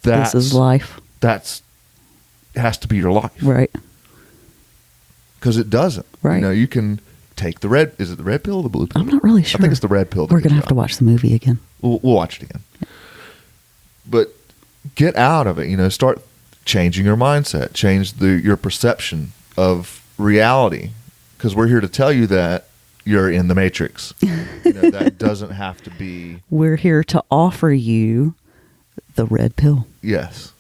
B: this is life. Has to be your life, right? Because it doesn't. Right. You know, you can take the red. Is it the red pill or the blue pill? I'm not really sure. I think it's the red pill.
A: We're gonna have to watch the movie again.
B: We'll watch it again. But get out of it. You know, start changing your mindset. Change your perception of reality. Because we're here to tell you that you're in the Matrix. You know, that doesn't have to be. We're here to offer you the red pill. Yes.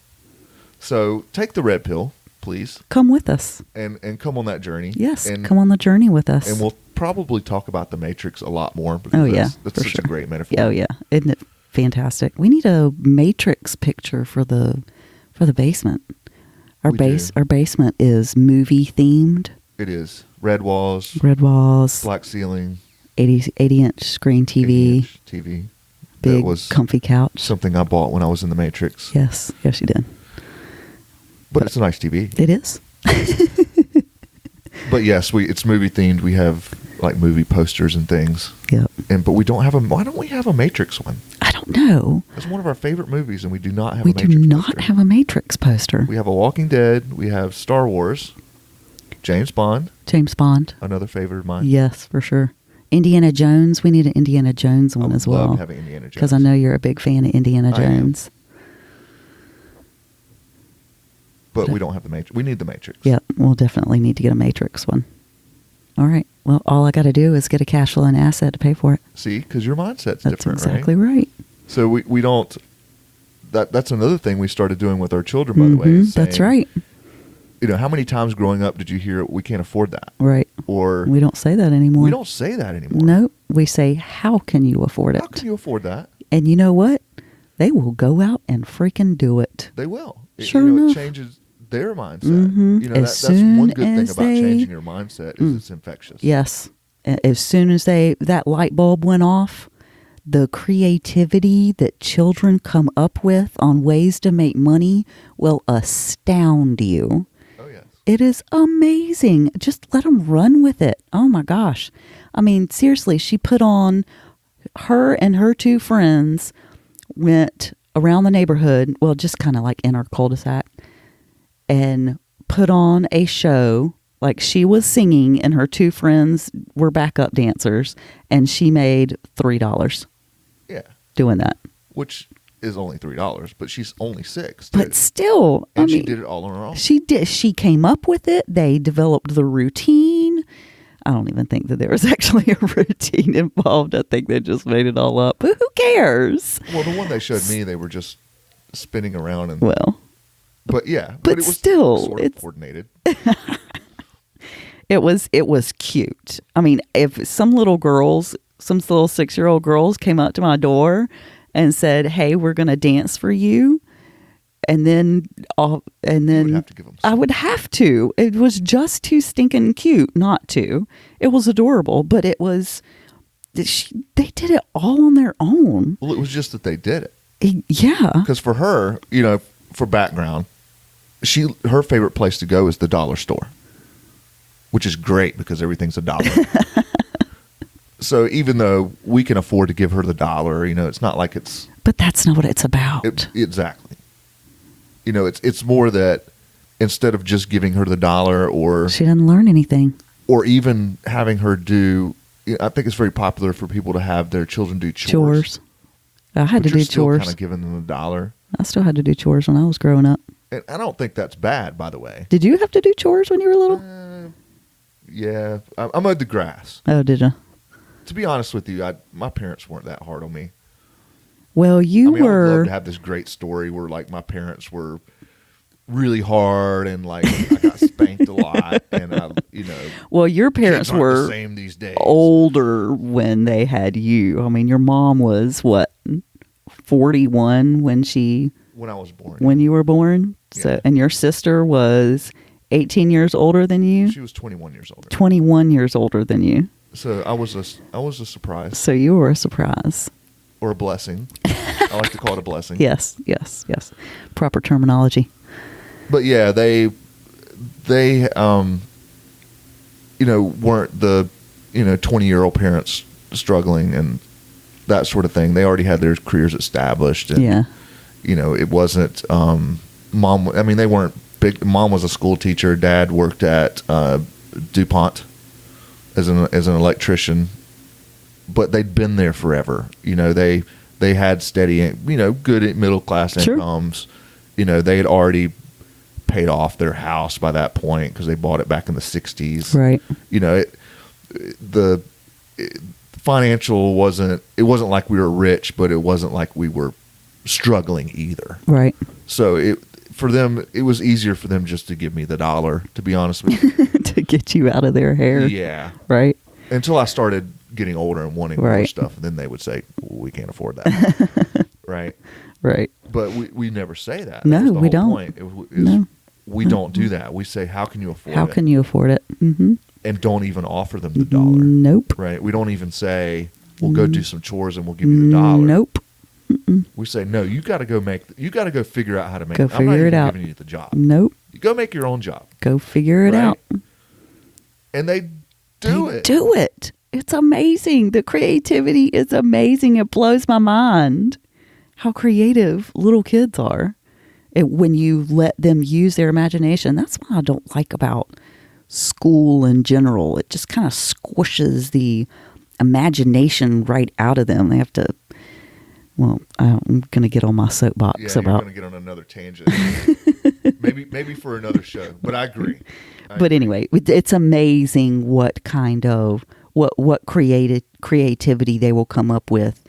B: So take the red pill, please. Come with us. And come on that journey. Yes, come on the journey with us. And we'll probably talk about the Matrix a lot more. Because that's such a great metaphor. Oh, yeah. Isn't it fantastic? We need a Matrix picture for the basement. Our basement is movie themed. It is. Red walls, black ceiling, 80-inch screen TV, 80-inch TV, big comfy couch. Something I bought when I was in the Matrix. Yes, you did. But it's a nice TV. It is. But yes, it's movie themed. We have like movie posters and things. Yep. But we don't have why don't we have a Matrix one? I don't know. It's one of our favorite movies, and we do not have a Matrix poster. We do not have a Matrix poster. We have a Walking Dead. We have Star Wars. James Bond. Another favorite of mine. Yes, for sure. Indiana Jones. We need an Indiana Jones one as well. I love having Indiana Jones. Because I know you're a big fan of Indiana Jones. But we don't have the Matrix. We need the Matrix. Yeah, we'll definitely need to get a Matrix one. All right. Well, all I got to do is get a cash flow and asset to pay for it. See, because your mindset's different, right? That's exactly right. So we don't. That's another thing we started doing with our children, by the way. That's right. You know, how many times growing up did you hear, we can't afford that? Right. Or we don't say that anymore. We don't say that anymore. No, we say, how can you afford it? How can you afford that? And you know what? They will go out and freaking do it. They will.
A: Sure
B: It
A: enough.
B: changes their mindset.
A: Mm-hmm.
B: That's one good thing about changing your mindset is it's infectious.
A: Yes. As soon as that light bulb went off, the creativity that children come up with on ways to make money will astound you.
B: Oh, yes.
A: It is amazing. Just let them run with it. Oh, my gosh. I mean, seriously, she put on, her and her two friends went around the neighborhood, well, just kind of like in our cul-de-sac, and put on a show. Like, she was singing and her two friends were backup dancers, and she made $3 doing that.
B: Which is only $3, but she's only 6.
A: But still,
B: and she did it all on her own.
A: She did. She came up with it. They developed the routine. I don't even think that there was actually a routine involved. I think they just made it all up. But who cares?
B: Well, the one they showed me, they were just spinning around and.
A: Well.
B: But yeah,
A: but
B: it was
A: still,
B: sort of coordinated.
A: It was cute. I mean, if some little 6-year-old girls came up to my door and said, "Hey, we're going to dance for you," and then
B: you would have to give them
A: I would have to. It was just too stinking cute not to. It was adorable, but it was. They did it all on their own.
B: Well, it was just that they did it.
A: Yeah.
B: Because for her, for background, her favorite place to go is the dollar store, which is great because everything's $1. So even though we can afford to give her the $1, it's not like it's.
A: But that's not what it's about.
B: Exactly. It's more that instead of just giving her the $1 or
A: she doesn't learn anything,
B: or even having her do. I think it's very popular for people to have their children do chores.
A: I had to do chores.
B: Kind of giving them $1.
A: I still had to do chores when I was growing up.
B: And I don't think that's bad, by the way.
A: Did you have to do chores when you were little?
B: Yeah, I mowed the grass.
A: Oh, did you?
B: To be honest with you, my parents weren't that hard on me.
A: Well,
B: I would love to have this great story where like my parents were really hard and like I got spanked a lot and
A: Well, your parents were
B: the same these days.
A: Older when they had you. I mean, your mom was what, 41 when
B: I was born.
A: When you were born?
B: Yeah.
A: So, and your sister was 18 years older than you?
B: She was 21 years older.
A: 21 years older than you.
B: So I was a surprise.
A: So you were a surprise.
B: Or a blessing. I like to call it a blessing.
A: Yes. Proper terminology.
B: But yeah, they weren't the 20-year-old parents struggling and that sort of thing. They already had their careers established and
A: yeah.
B: It wasn't mom. I mean, they weren't big. Mom was a school teacher. Dad worked at DuPont as an electrician, but they'd been there forever. They had steady, good middle class incomes. Sure. They had already paid off their house by that point because they bought it back in the 60s.
A: Right.
B: The financial wasn't like we were rich, but it wasn't like we were struggling either.
A: Right.
B: So for them, it was easier for them just to give me the $1, to be honest with you.
A: To get you out of their hair.
B: Yeah.
A: Right.
B: Until I started getting older and wanting more stuff, and then they would say, we can't afford that. Right.
A: Right.
B: But we never say that.
A: No,
B: that was the
A: we
B: whole
A: don't.
B: Point.
A: No.
B: We don't do that. We say, how can you afford it?
A: How can you afford it? Mm-hmm.
B: And don't even offer them the $1.
A: Nope.
B: Right. We don't even say, we'll go do some chores and we'll give you the $1.
A: Nope. Mm-mm.
B: We say, no, you got to go figure out how to make
A: it.
B: I'm not even giving you the job.
A: Nope.
B: You go make your own job.
A: Go figure it out.
B: And they do
A: it. It's amazing. The creativity is amazing. It blows my mind how creative little kids are. When you let them use their imagination. That's what I don't like about school in general. It just kind of squishes the imagination right out of them. They have to. Well, I'm going to get on my soapbox about.
B: You're going to get on another tangent. maybe for another show, but I agree.
A: Anyway, it's amazing what kind of what creativity they will come up with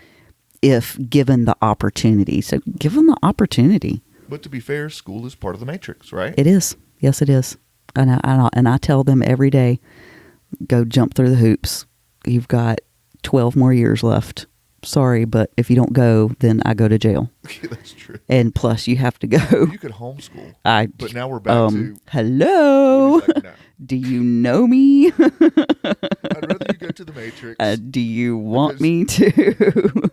A: if given the opportunity. So give them the opportunity.
B: But to be fair, school is part of the matrix, right?
A: It is. Yes, it is. And I tell them every day, go jump through the hoops. You've got 12 more years left. sorry, but if you don't go, then I go to jail.
B: That's true.
A: And plus, you have to go.
B: You could homeschool.
A: But
B: now we're back to...
A: Hello?
B: Like, no.
A: Do you know me?
B: I'd rather you go to the Matrix.
A: Do you want me to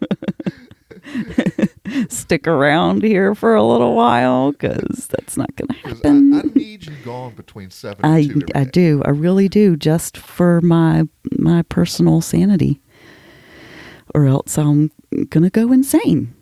A: stick around here for a little while? Because that's not going to happen.
B: I need you gone between 7 and 2 every day.
A: I do. I really do. Just for my personal sanity. Or else I'm going to go insane.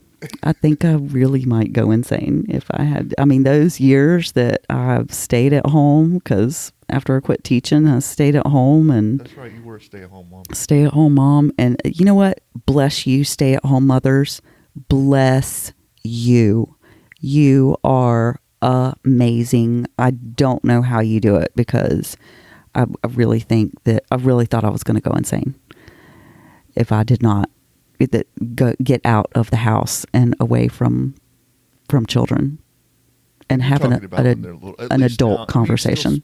A: I think I really might go insane if I had... I mean, those years that I've stayed at home, because after I quit teaching, I stayed at home and...
B: That's right, you were a stay-at-home mom.
A: Stay-at-home mom. And you know what? Bless you, stay-at-home mothers. Bless you. You are amazing. I don't know how you do it, because I really think that... I really thought I was going to go insane if I did not get out of the house and away from children and have an adult conversation.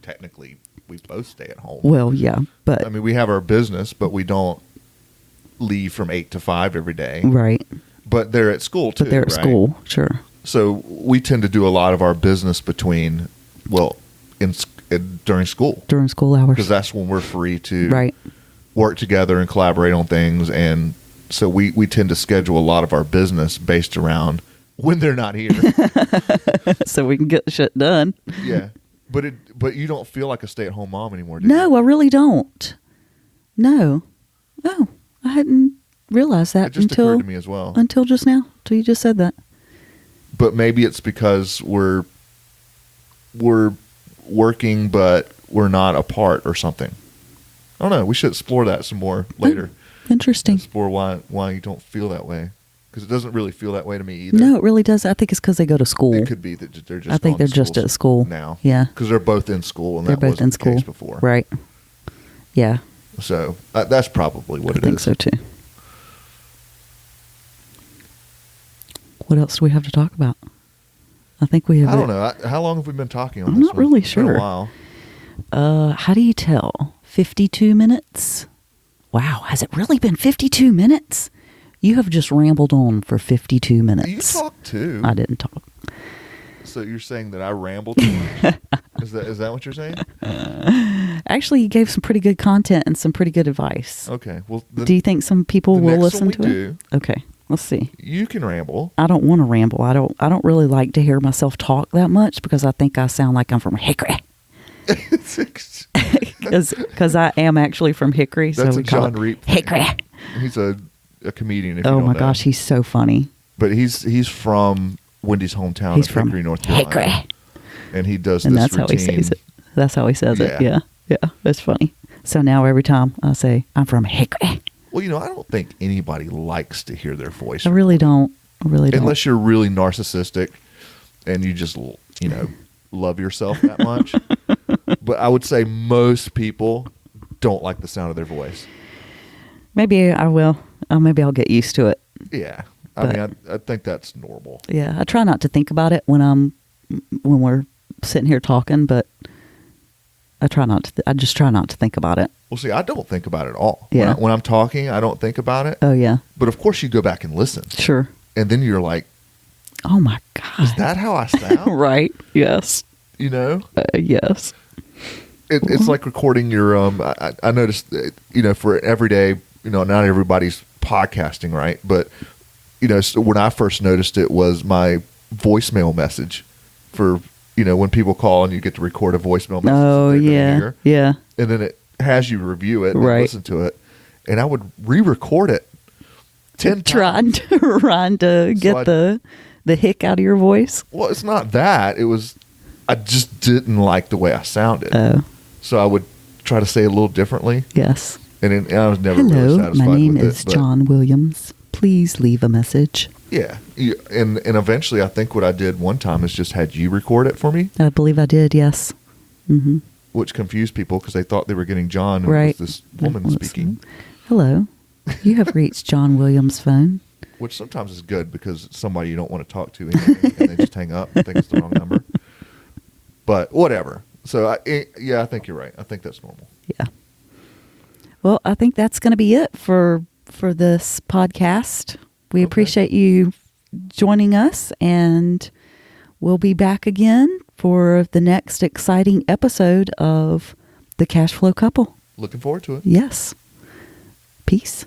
B: Technically, we both stay at home.
A: Well, yeah, but
B: I mean, we have our business, but we don't leave from 8 to 5 every day,
A: right?
B: But they're at school too.
A: But they're at school, sure.
B: So we tend to do a lot of our business during school
A: hours,
B: because that's when we're free to work together and collaborate on things. And so we tend to schedule a lot of our business based around when they're not here.
A: So we can get shit done.
B: Yeah. But you don't feel like a stay-at-home mom anymore, do you?
A: No, I really don't. No. Oh, I hadn't realized that
B: it just occurred to me as well.
A: Until just now. Until you just said that.
B: But maybe it's because we're working, but we're not apart or something. I don't know. We should explore that some more later.
A: Interesting.
B: Explore why you don't feel that way, because it doesn't really feel that way to me either.
A: No, it really does. I think it's because they go to school.
B: It could be that they're just.
A: I think they're just at school
B: now.
A: Yeah,
B: because they're both in school, and
A: they're
B: that
A: both
B: wasn't
A: in
B: the
A: school
B: case before.
A: Right. Yeah.
B: So that's probably what it is.
A: I think so too. What else do we have to talk about? I think we have.
B: I don't know. How long have we been talking on this?
A: I'm not really sure.
B: It's been a while.
A: How do you tell? 52 minutes? Wow, has it really been 52 minutes? You have just rambled on for 52 minutes.
B: You talked too.
A: I didn't talk.
B: So you're saying that I rambled too much? Is that what you're saying?
A: Actually, you gave some pretty good content and some pretty good advice.
B: Okay. Well,
A: do you think some people will listen to it? Okay, let's see.
B: You can ramble.
A: I don't want to ramble. I don't really like to hear myself talk that much, because I think I sound like I'm from Hickory. Because I am actually from Hickory.
B: That's
A: so
B: a John Reap thing.
A: Hickory.
B: He's a comedian. If you
A: oh
B: don't
A: my
B: know.
A: gosh, he's so funny.
B: But he's from Wendy's hometown of Hickory, North Carolina. Hickory. And he does
A: and
B: this
A: that's
B: routine.
A: How he says it. That's how he says it. Yeah, that's funny. So now every time I say I'm from Hickory.
B: Well, I don't think anybody likes to hear their voice.
A: I really don't.
B: Unless you're really narcissistic and you just love yourself that much. But I would say most people don't like the sound of their voice.
A: Maybe I will. Maybe I'll get used to it.
B: Yeah. I think that's normal.
A: Yeah. I try not to think about it when we're sitting here talking, but I just try not to think about it.
B: Well, see, I don't think about it at all.
A: Yeah.
B: When I'm talking, I don't think about it.
A: Oh, yeah.
B: But of course you go back and listen.
A: Sure.
B: And then you're like,
A: oh my God.
B: Is that how I sound?
A: Right. Yes.
B: Yes.
A: Cool.
B: It's like recording your I noticed that, for every day, not everybody's podcasting, right? But so when I first noticed it was my voicemail message for when people call and you get to record a voicemail message.
A: Oh yeah. Yeah.
B: And then it has you review it and listen to it. And I would re-record it 10 times.
A: Trying to get the hick out of your voice.
B: Well, it's not that. It was I just didn't like the way I sounded.
A: Oh.
B: So I would try to say it a little differently.
A: Yes.
B: And I was never really satisfied with it.
A: Hello, my name is John Williams. Please leave a message.
B: Yeah. And eventually I think what I did one time is just had you record it for me.
A: I believe I did, yes. Mm-hmm.
B: Which confused people because they thought they were getting John and it was this woman speaking.
A: Hello. You have reached John Williams' phone.
B: Which sometimes is good because it's somebody you don't want to talk to and they just hang up and think it's the wrong number. But whatever. So, I think you're right. I think that's normal.
A: Yeah. Well, I think that's going to be it for for this podcast. We
B: Okay.
A: appreciate you joining us, and we'll be back again for the next exciting episode of The Cashflow Couple.
B: Looking forward to it.
A: Yes. Peace.